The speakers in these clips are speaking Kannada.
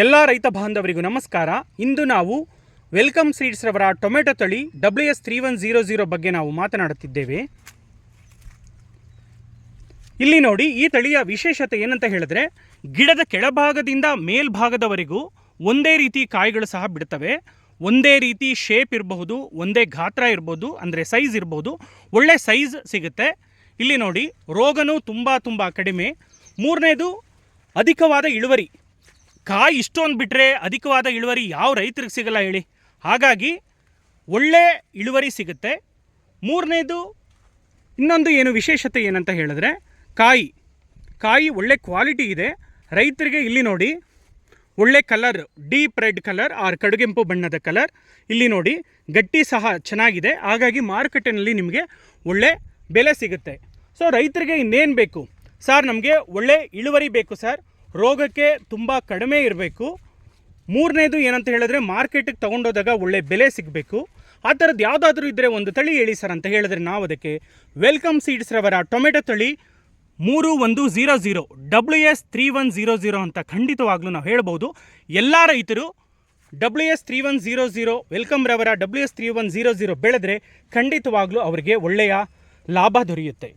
ಎಲ್ಲ ರೈತ ಬಾಂಧವರಿಗೂ ನಮಸ್ಕಾರ. ಇಂದು ನಾವು ವೆಲ್ಕಮ್ ಸೀಡ್ಸ್ ರವರ ಟೊಮೆಟೊ ತಳಿ WS3100 ಬಗ್ಗೆ ನಾವು ಮಾತನಾಡುತ್ತಿದ್ದೇವೆ. ಇಲ್ಲಿ ನೋಡಿ, ಈ ತಳಿಯ ವಿಶೇಷತೆ ಏನಂತ ಹೇಳಿದ್ರೆ, ಗಿಡದ ಕೆಳಭಾಗದಿಂದ ಮೇಲ್ಭಾಗದವರೆಗೂ ಒಂದೇ ರೀತಿ ಕಾಯಿಗಳು ಸಹ ಬಿಡ್ತವೆ. ಒಂದೇ ರೀತಿ ಶೇಪ್ ಇರಬಹುದು, ಒಂದೇ ಗಾತ್ರ ಇರ್ಬೋದು, ಅಂದರೆ ಸೈಜ್ ಇರ್ಬೋದು, ಒಳ್ಳೆ ಸೈಜ್ ಸಿಗುತ್ತೆ. ಇಲ್ಲಿ ನೋಡಿ, ರೋಗನೂ ತುಂಬ ಕಡಿಮೆ. ಮೂರನೇದು, ಅಧಿಕವಾದ ಇಳುವರಿ. ಕಾಯಿ ಇಷ್ಟೊಂದು ಬಿಟ್ಟರೆ ಅಧಿಕವಾದ ಇಳುವರಿ ಯಾವ ರೈತರಿಗೆ ಸಿಗಲ್ಲ ಹೇಳಿ. ಹಾಗಾಗಿ ಒಳ್ಳೆ ಇಳುವರಿ ಸಿಗುತ್ತೆ. ಮೂರನೇದು, ಇನ್ನೊಂದು ಏನು ವಿಶೇಷತೆ ಏನಂತ ಹೇಳಿದ್ರೆ, ಕಾಯಿ ಒಳ್ಳೆ ಕ್ವಾಲಿಟಿ ಇದೆ. ರೈತರಿಗೆ ಇಲ್ಲಿ ನೋಡಿ, ಒಳ್ಳೆ colour, deep red colour or ಕಡುಗೆಂಪು ಬಣ್ಣದ ಕಲರ್. ಇಲ್ಲಿ ನೋಡಿ, ಗಟ್ಟಿ ಸಹ ಚೆನ್ನಾಗಿದೆ. ಹಾಗಾಗಿ ಮಾರುಕಟ್ಟೆಯಲ್ಲಿ ನಿಮಗೆ ಒಳ್ಳೆ ಬೆಲೆ ಸಿಗುತ್ತೆ. ಸೊ ರೈತರಿಗೆ ಇನ್ನೇನು ಬೇಕು ಸರ್? ನಮಗೆ ಒಳ್ಳೆ ಇಳುವರಿ ಬೇಕು ಸರ್, ರೋಗಕ್ಕೆ ತುಂಬ ಕಡಿಮೆ ಇರಬೇಕು. ಮೂರನೇದು ಏನಂತ ಹೇಳಿದ್ರೆ, ಮಾರ್ಕೆಟಿಗೆ ತೊಗೊಂಡೋದಾಗ ಒಳ್ಳೆ ಬೆಲೆ ಸಿಗಬೇಕು. ಆ ಥರದ್ದು ಯಾವುದಾದ್ರೂ ಇದ್ದರೆ ಒಂದು ತಳಿ ಹೇಳಿ ಸರ್ ಅಂತ ಹೇಳಿದ್ರೆ, ನಾವು ಅದಕ್ಕೆ ವೆಲ್ಕಮ್ ಸೀಡ್ಸ್ ರವರ ಟೊಮೆಟೊ ತಳಿ 3100 WS3100 ಅಂತ ಖಂಡಿತವಾಗ್ಲೂ ನಾವು ಹೇಳ್ಬೋದು. ಎಲ್ಲ ರೈತರು WS3100 ವೆಲ್ಕಮ್ ರವರ WS3100 ಬೆಳೆದ್ರೆ ಖಂಡಿತವಾಗ್ಲೂ ಅವರಿಗೆ ಒಳ್ಳೆಯ ಲಾಭ ದೊರೆಯುತ್ತೆ.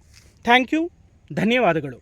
ಥ್ಯಾಂಕ್ ಯು, ಧನ್ಯವಾದಗಳು.